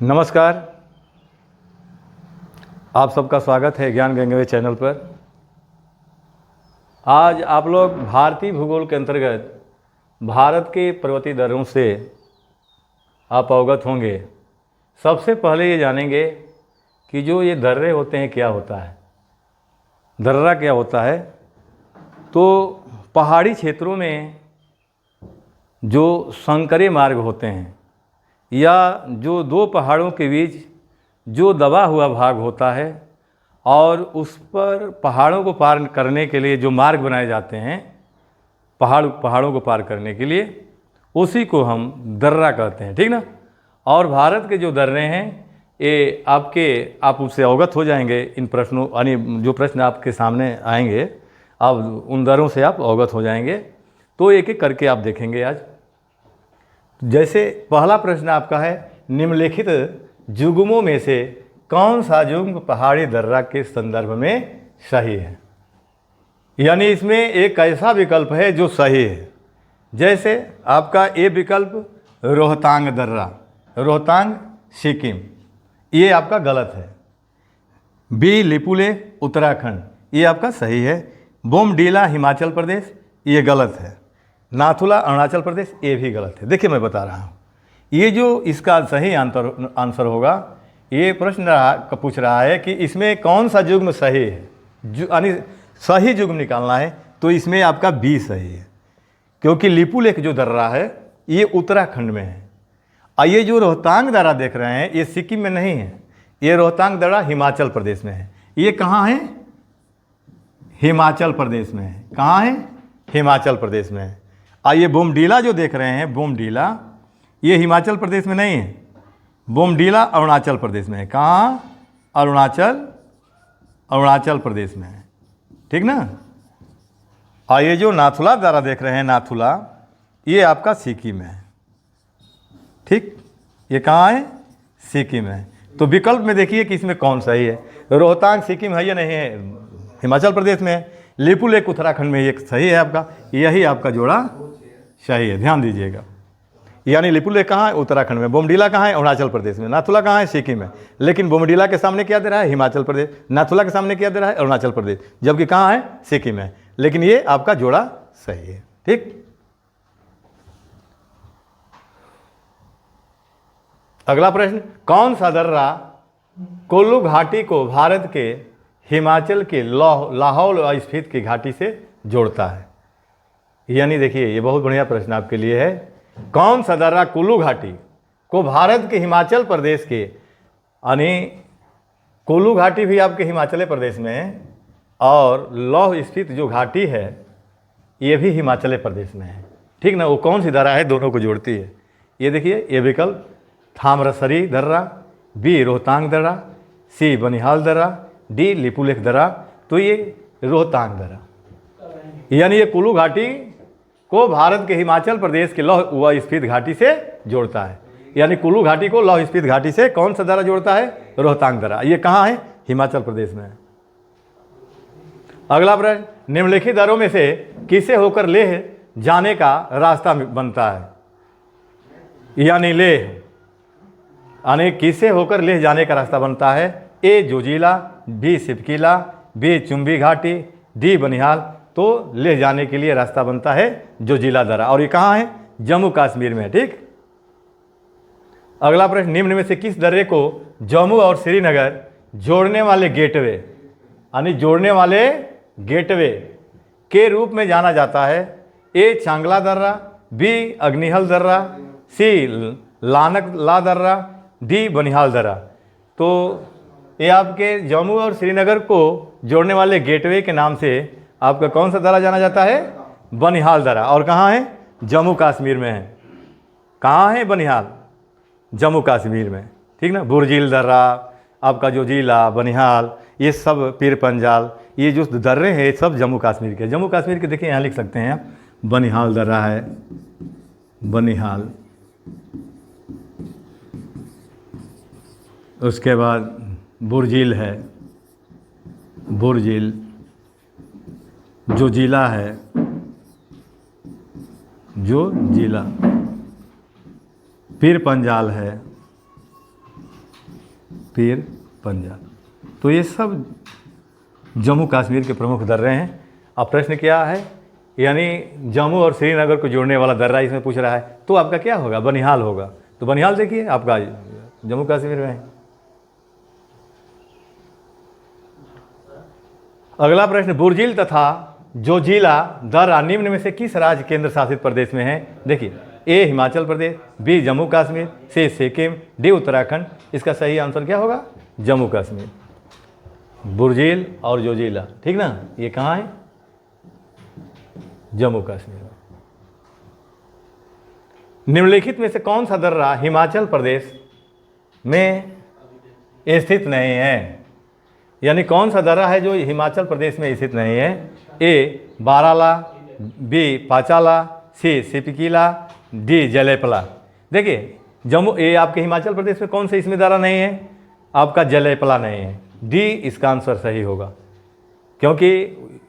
नमस्कार, आप सबका स्वागत है ज्ञान गंगेवे चैनल पर। आज आप लोग भारतीय भूगोल के अंतर्गत भारत के पर्वतीय दर्रों से आप अवगत होंगे। सबसे पहले ये जानेंगे कि जो ये दर्रे होते हैं क्या होता है, दर्रा क्या होता है। तो पहाड़ी क्षेत्रों में जो संकरे मार्ग होते हैं या जो दो पहाड़ों के बीच जो दबा हुआ भाग होता है और उस पर पहाड़ों को पार करने के लिए जो मार्ग बनाए जाते हैं पहाड़ों को पार करने के लिए, उसी को हम दर्रा कहते हैं, ठीक ना। और भारत के जो दर्रे हैं ये आप उससे अवगत हो जाएंगे। इन प्रश्नों यानी जो प्रश्न आपके सामने आएंगे अब उन दर्रों से आप अवगत हो जाएंगे। तो एक एक करके आप देखेंगे आज। जैसे पहला प्रश्न आपका है, निम्नलिखित युग्मों में से कौन सा युग्म पहाड़ी दर्रा के संदर्भ में सही है। यानी इसमें एक ऐसा विकल्प है जो सही है। जैसे आपका ए विकल्प रोहतांग दर्रा, रोहतांग सिक्किम, ये आपका गलत है। बी लिपुलेख उत्तराखंड, ये आपका सही है। बोमडीला हिमाचल प्रदेश, ये गलत है। नाथुला अरुणाचल प्रदेश, ये भी गलत है। देखिए मैं बता रहा हूँ, ये जो इसका सही आंसर होगा, ये प्रश्न पूछ रहा है कि इसमें कौन सा युग्म सही है, यानी सही युग्म निकालना है। तो इसमें आपका बी सही है, क्योंकि लिपुलेख जो दर्रा है ये उत्तराखंड में है और ये जो रोहतांग दर्रा देख रहे हैं ये सिक्किम में नहीं है, ये रोहतांग दर्रा हिमाचल प्रदेश में है। ये कहाँ है? हिमाचल प्रदेश में है। कहाँ है? हिमाचल प्रदेश में है। और ये बोमडीला जो देख रहे हैं, बोमडीला, ये हिमाचल प्रदेश में नहीं है, बोमडीला अरुणाचल प्रदेश में है। कहाँ? अरुणाचल प्रदेश में है, ठीक ना। और ये जो नाथुला दर्रा देख रहे हैं, नाथुला, ये आपका सिक्किम है, ठीक। ये कहाँ है? सिक्किम है। तो विकल्प में देखिए कि इसमें कौन सही है। रोहतांग सिक्किम है या नहीं है? हिमाचल प्रदेश में है। लिपुलेख उत्तराखंड में, ये सही है आपका, यही आपका जोड़ा सही है, ध्यान दीजिएगा। यानी लिपुलेख कहाँ है? उत्तराखंड में। बोमडीला कहाँ है? अरुणाचल प्रदेश में। नाथुला कहाँ है? सिक्किम में। लेकिन बोमडीला के सामने क्या दे रहा है? हिमाचल प्रदेश। नाथुला के सामने क्या दे रहा है? अरुणाचल प्रदेश। जबकि कहाँ है? सिक्किम है। लेकिन ये आपका जोड़ा सही है, ठीक। अगला प्रश्न, कौन सा दर्रा कुल्लू घाटी को भारत के हिमाचल के लाहौल और स्फीत की घाटी से जोड़ता है? यानी देखिए ये बहुत बढ़िया प्रश्न आपके लिए है। कौन सा दर्रा कुल्लू घाटी को भारत के हिमाचल प्रदेश के, यानी कुल्लू घाटी भी आपके हिमाचल प्रदेश में है और लौह स्फीत जो घाटी है ये भी हिमाचल प्रदेश में है, ठीक ना। वो कौन सी दर्रा है, दोनों को जोड़ती है? ये देखिए, ये विकल्प थामरसरी दर्रा, बी रोहतांग दर्रा, सी बनिहाल दर्रा, डी लिपुलेख दर्रा। तो ये रोहतांग दर्रा, यानी ये कुल्लू घाटी को भारत के हिमाचल प्रदेश के लौह व स्फीत घाटी से जोड़ता है। यानी कुल्लू घाटी को लौह स्फीत घाटी से कौन सा दर्रा जोड़ता है? रोहतांग दर्रा। ये कहाँ है? हिमाचल प्रदेश में है। अगला प्रश्न, निम्नलिखित दर्रों में से किसे होकर लेह जाने का रास्ता बनता है? यानी लेह, यानी किसे होकर लेह जाने का रास्ता बनता है? ए जोजिला, बी सिपकीला, बी चुम्बी घाटी, डी बनिहाल। तो लेह जाने के लिए रास्ता बनता है जोजिला दर्रा, और ये कहाँ है? जम्मू कश्मीर में है, ठीक। अगला प्रश्न, निम्न में से किस दर्रे को जम्मू और श्रीनगर जोड़ने वाले गेटवे, यानी जोड़ने वाले गेटवे के रूप में जाना जाता है? ए चांगला दर्रा, बी अग्निहल दर्रा, सी लानकला दर्रा, डी बनिहाल दर्रा। तो ये आपके जम्मू और श्रीनगर को जोड़ने वाले गेटवे के नाम से आपका कौन सा दर्रा जाना जाता है? बनिहाल दर्रा। और कहाँ है? जम्मू कश्मीर में है। कहाँ है बनिहाल? जम्मू कश्मीर में, ठीक ना। बुरजील दर्रा, आपका जो जिला बनिहाल, ये सब पीर पंजाल, ये जो दर्रे हैं सब जम्मू कश्मीर के। जम्मू कश्मीर के देखिए यहाँ लिख सकते हैं आप, बनिहाल दर्रा है, बनिहाल। उसके बाद बुरजील है, बुरजील जो जिला है, जो जिला, पीर पंजाल है, पीर पंजाब। तो ये सब जम्मू कश्मीर के प्रमुख दर्रे हैं। अब प्रश्न क्या है, यानी जम्मू और श्रीनगर को जोड़ने वाला दर्रा इसमें पूछ रहा है, तो आपका क्या होगा, बनिहाल होगा। तो बनिहाल देखिए आपका जम्मू कश्मीर में है। अगला प्रश्न, बुर्जिल तथा जोजिला दर्रा निम्न में से किस राज्य केंद्र शासित प्रदेश में है। देखिए, ए हिमाचल प्रदेश, बी जम्मू कश्मीर, सी सिक्किम, डी उत्तराखंड। इसका सही आंसर क्या होगा, जम्मू कश्मीर। बुर्जिल और जोजिला, ठीक ना, ये कहाँ है, जम्मू कश्मीर में। निम्नलिखित में से कौन सा दर्रा हिमाचल प्रदेश में स्थित नहीं है, यानी कौन सा दर्रा है जो हिमाचल प्रदेश में स्थित नहीं है। ए बाराला, बी पाचाला, सी सिपकीला, डी जलेपला। देखिए जम्मू, ए आपके हिमाचल प्रदेश में कौन से इसमें दर्रा नहीं है, आपका जलेपला नहीं है। डी इसका आंसर सही होगा, क्योंकि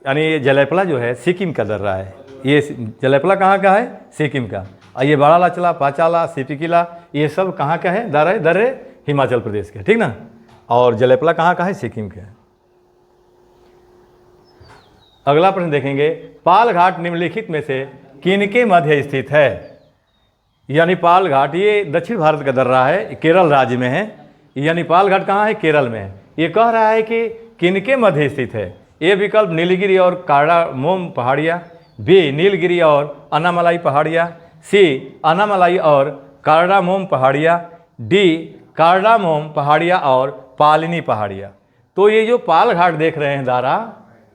यानी ये जलेपला जो है सिक्किम का दर्रा है। ये जलेपला कहाँ का है, सिक्किम का। और ये बारालाचला, पाचाला, सिपकीला, ये सब कहाँ का है, दर्रे हिमाचल प्रदेश के, ठीक ना। और जलेपला कहाँ का है, सिक्किम के। अगला प्रश्न देखेंगे, पाल घाट निम्नलिखित में से किनके मध्य स्थित है। यानी पाल घाट ये दक्षिण भारत का दर्रा है, केरल राज्य में है। यानी पाल घाट कहाँ है, केरल में है। ये कह रहा है कि किनके मध्य स्थित है। ए विकल्प नीलगिरी और कार्डामोम पहाड़ियाँ, बी नीलगिरी और अन्नामलाई पहाड़ियाँ, सी अन्नामलाई और कार्डामोम पहाड़ियाँ, डी कार्डामोम पहाड़ियाँ और पालिनी पहाड़ियाँ। तो ये जो पाल घाट देख रहे हैं दारा,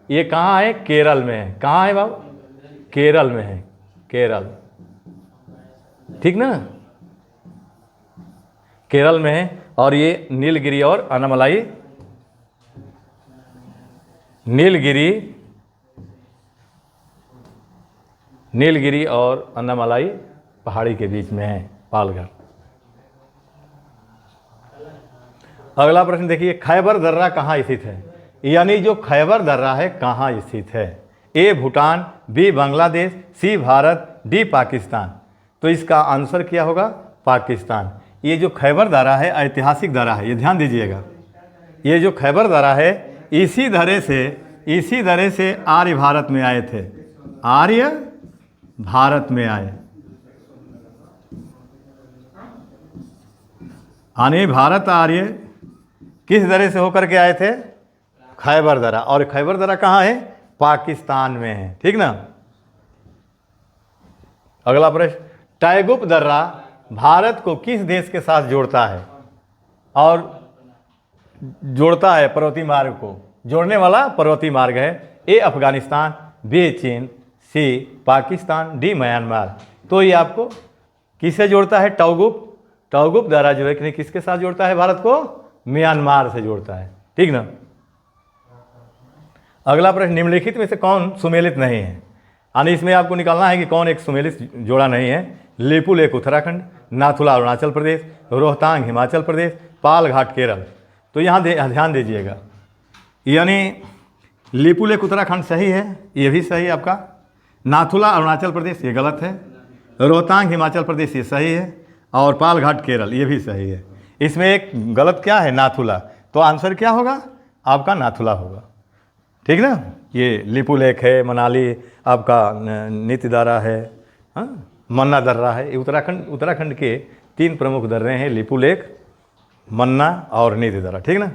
ये कहाँ है, केरल में है। कहाँ है बाबू, केरल में है, केरल, ठीक ना, केरल में है। और ये नीलगिरी और अन्नामलाई, नीलगिरी और अन्नामलाई पहाड़ी के बीच में है पालघाट। अगला प्रश्न देखिए, खैबर दर्रा कहाँ स्थित है। यानी जो खैबर दर्रा है कहाँ स्थित है। ए भूटान, बी बांग्लादेश, सी भारत, डी पाकिस्तान। तो इसका आंसर क्या होगा, पाकिस्तान। ये जो खैबर दर्रा है ऐतिहासिक दर्रा है, ये ध्यान दीजिएगा। ये जो खैबर दर्रा है इसी दर्रे से आर्य भारत में आए थे, आर्य भारत में आए। यानी भारत आर्य किस दर्रे से होकर के आए थे, खैबर दर्रा। और खैबर दर्रा कहाँ है, पाकिस्तान में है, ठीक ना। अगला प्रश्न, टैगुप दर्रा भारत को किस देश के साथ जोड़ता है। और जोड़ता है पर्वतीय मार्ग को, जोड़ने वाला पर्वतीय मार्ग है। ए अफगानिस्तान, बी चीन, सी पाकिस्तान, डी म्यांमार। तो ये आपको किससे जोड़ता है, टैगुप दर्रा जो है कि किसके साथ जोड़ता है, भारत को म्यांमार से जोड़ता है, ठीक ना। अगला प्रश्न, निम्नलिखित में से कौन सुमेलित नहीं है। यानी इसमें आपको निकालना है कि कौन एक सुमेलित जोड़ा नहीं है। लिपुलेख उत्तराखंड, नाथुला अरुणाचल प्रदेश, रोहतांग हिमाचल प्रदेश, पालघाट केरल। तो यहाँ ध्यान दीजिएगा, यानी लिपुलेख उत्तराखंड सही है, ये भी सही है आपका। नाथुला अरुणाचल प्रदेश ये गलत है, रोहतांग हिमाचल प्रदेश ये सही है, और पालघाट केरल ये भी सही है। इसमें एक गलत क्या है, नाथुला। तो आंसर क्या होगा आपका, नाथुला होगा, ठीक ना। ये लिपुलेख है, मनाली आपका नीति दर्रा है, हाँ मन्ना दर्रा है। ये उत्तराखंड के 3 प्रमुख दर्रे हैं, लिपुलेख, मन्ना और नीति दर्रा, ठीक ना।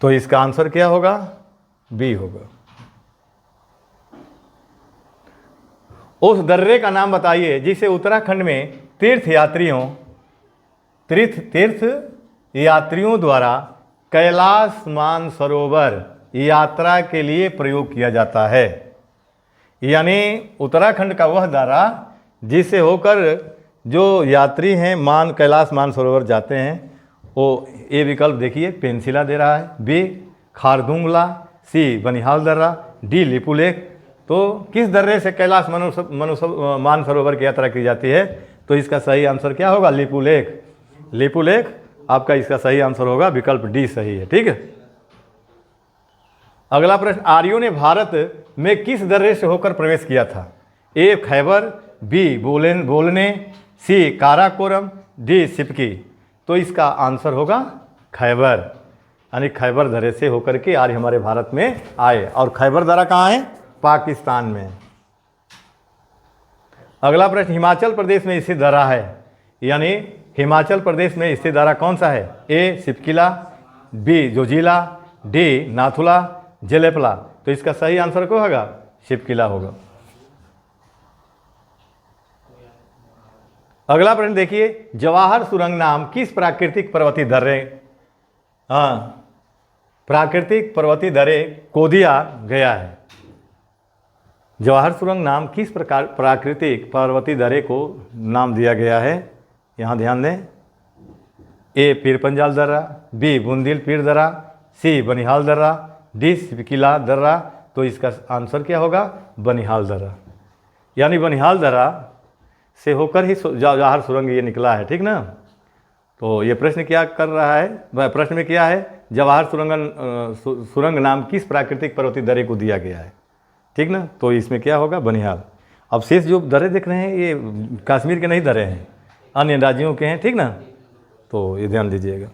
तो इसका आंसर क्या होगा, बी होगा। उस दर्रे का नाम बताइए जिसे उत्तराखंड में तीर्थ यात्रियों द्वारा कैलाश मानसरोवर यात्रा के लिए प्रयोग किया जाता है। यानी उत्तराखंड का वह दर्रा जिसे होकर जो यात्री हैं कैलाश मानसरोवर जाते हैं, वो ए विकल्प देखिए पेंसिला दे रहा है, बी खारदुंगला, सी बनिहाल दर्रा, डी लिपुलेख। तो किस दर्रे से कैलाश मानसरोवर की यात्रा की जाती है। तो इसका सही आंसर क्या होगा, लिपुलेख आपका इसका सही आंसर होगा, विकल्प डी सही है, ठीक है। अगला प्रश्न, आर्यों ने भारत में किस दर्रे से होकर प्रवेश किया था। ए खैबर, बी बोलने, सी काराकोरम, डी सिपकी। तो इसका आंसर होगा खैबर, यानी खैबर दर्रे से होकर के आज हमारे भारत में आए। और खैबर दर्रा कहाँ है? पाकिस्तान में। अगला प्रश्न, हिमाचल प्रदेश में स्थित दर्रा है, यानी हिमाचल प्रदेश में स्थित दर्रा कौन सा है? ए शिपकिला, बी जोजिला, डी नाथुला, जेलेपला। तो इसका सही आंसर क्या होगा? शिपकिला होगा। अगला प्रश्न देखिए, जवाहर सुरंग नाम किस प्राकृतिक पर्वतीय दर्रे प्राकृतिक पर्वतीय दर्रे को दिया गया है? जवाहर सुरंग नाम किस प्रकार प्राकृतिक पर्वतीय दर्रे को नाम दिया गया है? यहाँ ध्यान दें। ए पीरपंजाल दर्रा, बी बुंदेल पीर दर्रा, सी बनिहाल दर्रा, डी शिपकिला दर्रा। तो इसका आंसर क्या होगा? बनिहाल दर्रा, यानी बनिहाल दर्रा से होकर ही जवाहर सुरंग ये निकला है, ठीक ना। तो ये प्रश्न क्या कर रहा है? प्रश्न में क्या है? जवाहर सुरंग नाम किस प्राकृतिक पर्वतीय दर्रे को दिया गया है, ठीक ना। तो इसमें क्या होगा? बनिहाल। अब शेष जो दर्रे देख रहे हैं ये कश्मीर के नहीं दर्रे हैं, अन्य राज्यों के हैं, ठीक ना। तो ये ध्यान दीजिएगा।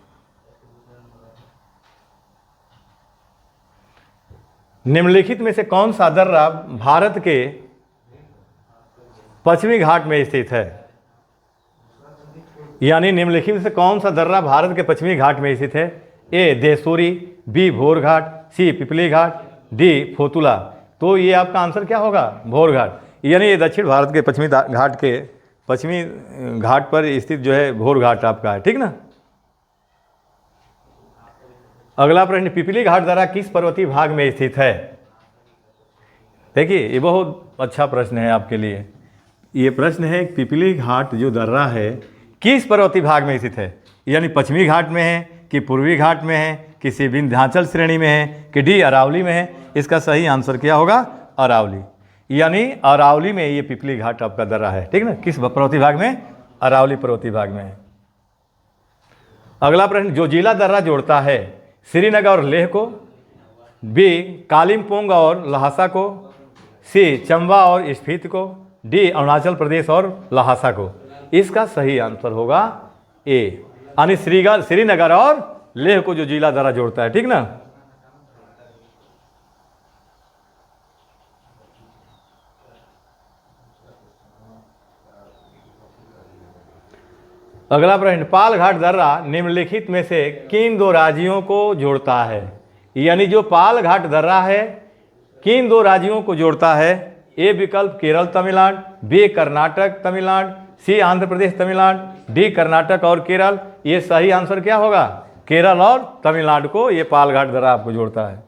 निम्नलिखित में से कौन सा दर्रा भारत के पश्चिमी घाट में स्थित है? यानी निम्नलिखित में से कौन सा दर्रा भारत के पश्चिमी घाट में स्थित है? ए देसूरी, बी भोर घाट, सी पिपली घाट, डी फोतुला। तो ये आपका आंसर क्या होगा? भोर घाट, यानी ये दक्षिण भारत के पश्चिमी घाट पर स्थित जो है भोर घाट आपका है, ठीक ना। अगला प्रश्न, पिपली घाट दर्रा किस पर्वतीय भाग में स्थित है? देखिए ये बहुत अच्छा प्रश्न है आपके लिए। ये प्रश्न है पिपली घाट जो दर्रा है किस पर्वतीय भाग में स्थित है, यानी पश्चिमी घाट में है कि पूर्वी घाट में है कि सी विंध्याचल श्रेणी में है कि डी अरावली में है? इसका सही आंसर क्या होगा? अरावली, यानी अरावली में ये पिपली घाट आपका दर्रा है, ठीक ना। किस पर्वतीय भाग में? अरावली पर्वतीय भाग में है। अगला प्रश्न, जोजिला दर्रा जोड़ता है श्रीनगर और लेह को, बी कालिम्पोंग और लहासा को, सी चंबा और स्पीति को, डी अरुणाचल प्रदेश और लहासा को। इसका सही आंसर होगा ए, यानी श्रीनगर और लेह को जो जिला दर्रा जोड़ता है, ठीक ना। अगला प्रश्न, पालघाट दर्रा निम्नलिखित में से किन दो राज्यों को जोड़ता है? यानी जो पालघाट दर्रा है किन दो राज्यों को जोड़ता है? ए विकल्प केरल तमिलनाडु, बी कर्नाटक तमिलनाडु, सी आंध्र प्रदेश तमिलनाडु, डी कर्नाटक और केरल। ये सही आंसर क्या होगा? केरल और तमिलनाडु को ये पालघाट दर्रा आपको जोड़ता है।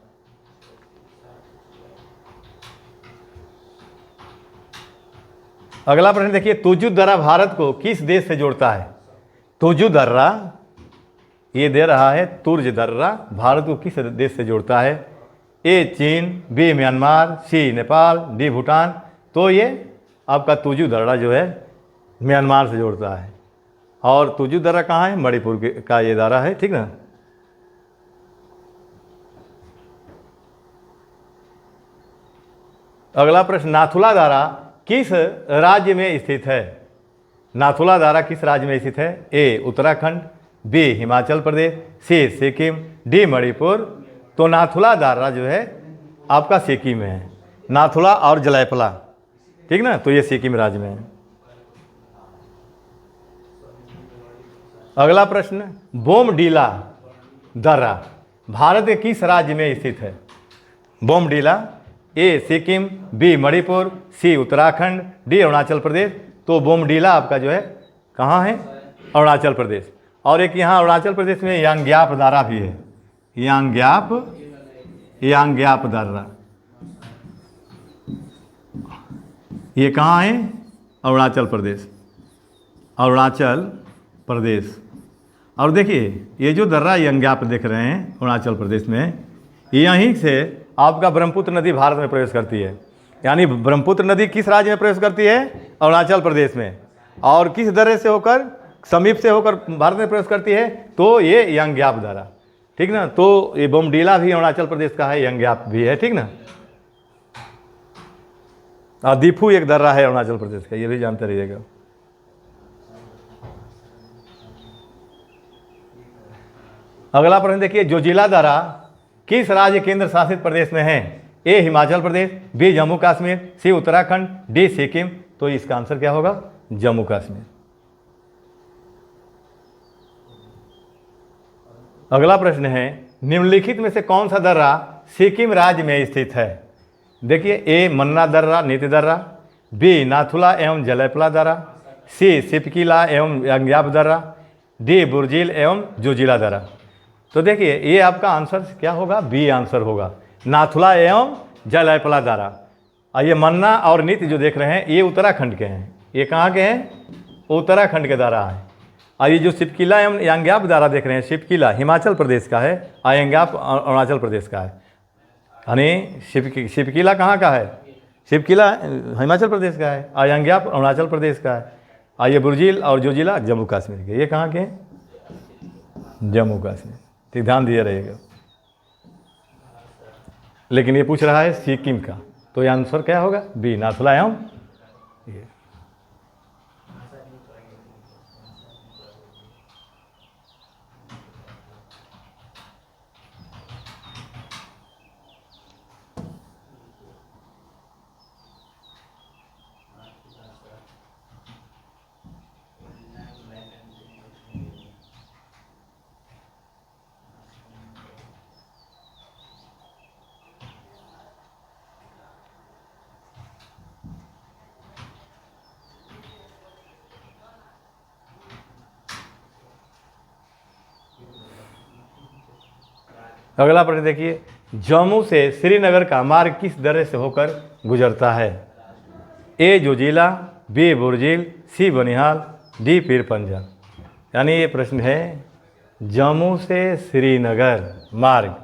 अगला प्रश्न देखिए, तुजु दर्रा भारत को किस देश से जोड़ता है? तुजु दर्रा ये दे रहा है, तुर्ज दर्रा भारत को किस देश से जोड़ता है? ए चीन, बी म्यांमार, सी नेपाल, डी भूटान। तो ये आपका तुजु दर्रा जो है म्यांमार से जोड़ता है। और तुजु दर्रा कहाँ है? मणिपुर का ये दर्रा है, ठीक ना। अगला प्रश्न, नाथुला दर्रा किस राज्य में स्थित है? नाथुला दर्रा किस राज्य में स्थित है? ए उत्तराखंड, बी हिमाचल प्रदेश, सी सिक्किम, डी मणिपुर। तो नाथुला दर्रा जो है आपका सिक्किम में है, नाथुला और जलैपला, ठीक ना। तो ये सिक्किम राज्य में है। अगला प्रश्न, बोमडीला दर्रा भारत के किस राज्य में स्थित है? बोमडीला, ए सिक्किम, बी मणिपुर, सी उत्तराखंड, डी अरुणाचल प्रदेश। तो बोमडीला आपका जो है कहाँ है? अरुणाचल प्रदेश। और एक यहाँ अरुणाचल प्रदेश में यांग्याप दर्रा भी है, यांग्याप दर्रा। ये कहाँ है? अरुणाचल प्रदेश, अरुणाचल प्रदेश। और देखिए ये जो दर्रा यांग्याप देख रहे हैं अरुणाचल प्रदेश में, यहीं से आपका ब्रह्मपुत्र नदी भारत में प्रवेश करती है। यानी ब्रह्मपुत्र नदी किस राज्य में प्रवेश करती है? अरुणाचल प्रदेश में। और किस दर्रे से होकर, समीप से होकर भारत में प्रवेश करती है? तो ये यांग्याप दर्रा, ठीक ना। तो ये बोमडीला भी अरुणाचल प्रदेश का है, यांग्याप भी है, ठीक ना। दीफू एक दर्रा है अरुणाचल प्रदेश का, ये भी जानते रहिएगा। अगला प्रश्न देखिए, जोजिला दर्रा किस राज्य केंद्र शासित प्रदेश में है? ए हिमाचल प्रदेश, बी जम्मू कश्मीर, सी उत्तराखंड, डी सिक्किम। तो इसका आंसर क्या होगा? जम्मू कश्मीर। अगला प्रश्न है, निम्नलिखित में से कौन सा दर्रा सिक्किम राज्य में स्थित है? देखिए, ए मन्ना दर्रा नीति दर्रा, बी नाथुला एवं जलैपला दर्रा, सी सिपकिला एवं यांग्याप दर्रा, डी बुर्जिल एवं जोजिला दर्रा। तो देखिए ये आपका आंसर क्या होगा? बी आंसर होगा, नाथुला एवं जलैपला दर्रा। और ये मन्ना और नीति जो देख रहे हैं ये उत्तराखंड के हैं। ये कहाँ के हैं? उत्तराखंड के दर्रा है। और ये जो सिपकिला एवं यांग्याप दर्रा देख रहे हैं, सिपकिला हिमाचल प्रदेश का है और यांग्याप अरुणाचल प्रदेश का है। यानी सिपकिला कहाँ का है? सिपकिला हिमाचल प्रदेश का है और यांग्याप अरुणाचल प्रदेश का है। और ये बुर्जिल और जोजिला जम्मू कश्मीर के। ये कहाँ के हैं? जम्मू कश्मीर। तो ध्यान दिए रहिएगा। लेकिन ये पूछ रहा है सिक्किम का, तो ये आंसर क्या होगा? बी नाथुला एवं ये। अगला प्रश्न देखिए, जम्मू से श्रीनगर का मार्ग किस दर्रे से होकर गुजरता है? ए जोजिला, बी बुर्जिल, सी बनिहाल, डी पीर पंजाब। यानी ये प्रश्न है जम्मू से श्रीनगर मार्ग,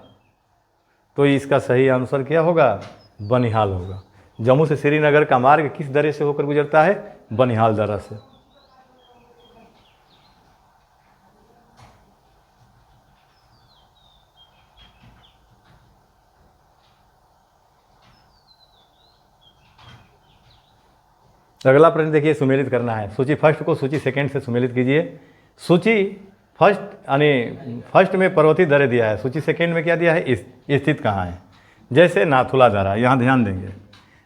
तो इसका सही आंसर क्या होगा? बनिहाल होगा। जम्मू से श्रीनगर का मार्ग किस दर्रे से होकर गुजरता है? बनिहाल दर्रा से। अगला प्रश्न देखिए, सुमेलित करना है। सूची फर्स्ट को सूची सेकंड से सुमेलित कीजिए। सूची फर्स्ट यानी फर्स्ट में पर्वतीय दर्रे दिया है, सूची सेकंड में क्या दिया है? स्थित कहाँ है? जैसे नाथुला दर्रा, यहाँ ध्यान देंगे,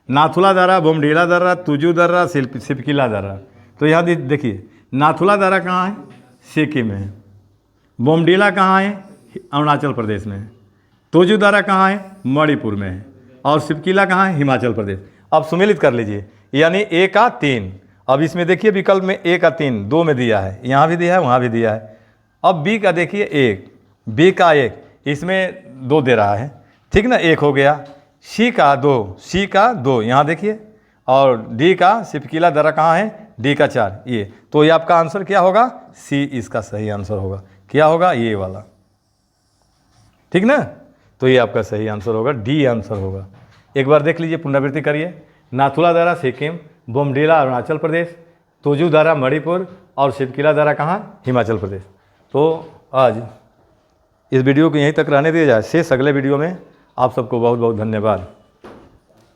नाथुला दर्रा, बोमडीला दर्रा, तुजू दर्रा, सिपकिला दर्रा। तो यहाँ देखिए नाथुला दर्रा कहाँ है? सिक्किम में है। बोमडीला कहाँ है? अरुणाचल प्रदेश में है। तुजू दर्रा कहाँ है? मणिपुर में है। और सिपकिला कहाँ है? हिमाचल प्रदेश। अब सुमेलित कर लीजिए, यानी ए का 3। अब इसमें देखिए विकल्प में ए का 3 2 में दिया है, यहाँ भी दिया है वहाँ भी दिया है। अब बी का देखिए 1, बी का 1, इसमें 2 दे रहा है, ठीक ना, 1 हो गया। सी का 2, सी का 2 यहाँ देखिए। और डी का सिपकिला दर्रा कहाँ है? डी का 4 ये। तो ये आपका आंसर क्या होगा? सी इसका सही आंसर होगा। क्या होगा? ये वाला, ठीक ना। तो ये आपका सही आंसर होगा, डी आंसर होगा। एक बार देख लीजिए, पुनरावृत्ति करिए। नाथुला दर्रा सिक्किम, बोमडीला अरुणाचल प्रदेश, तुजू दर्रा मणिपुर और सिपकिला दर्रा कहाँ? हिमाचल प्रदेश। तो आज इस वीडियो को यहीं तक रहने दिया जाए, शेष अगले वीडियो में। आप सबको बहुत बहुत धन्यवाद।